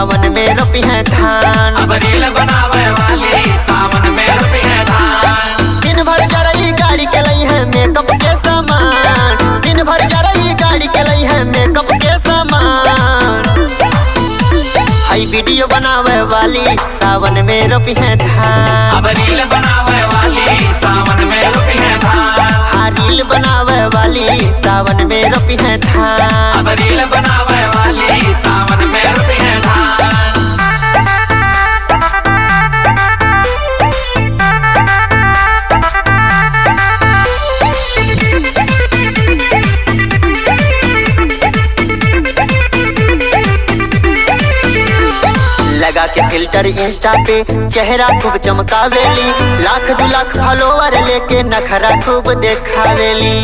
सावन में रोपी है धान। अब रील बनावे वाली सावन में रोपी है धान। दिन भर जरई गाड़ी के लई है मेकअप के सामान। दिन भर जरई गाड़ी के लई है मेकअप के सामान। हाई वीडियो बनावे वाली सावन में रोपी है धान। अब रील बनावे वाली सावन में रोपी है धान। हाँ रील बनावे वाली सावन में रोपी है धान। अब रील बनावे वाली सावन में रोपी है धान। लगा के फिल्टर इंस्टा पे चेहरा खूब चमकावेली। लाख 2 लाख फॉलोवर लेके नखरा खूब देखावेली।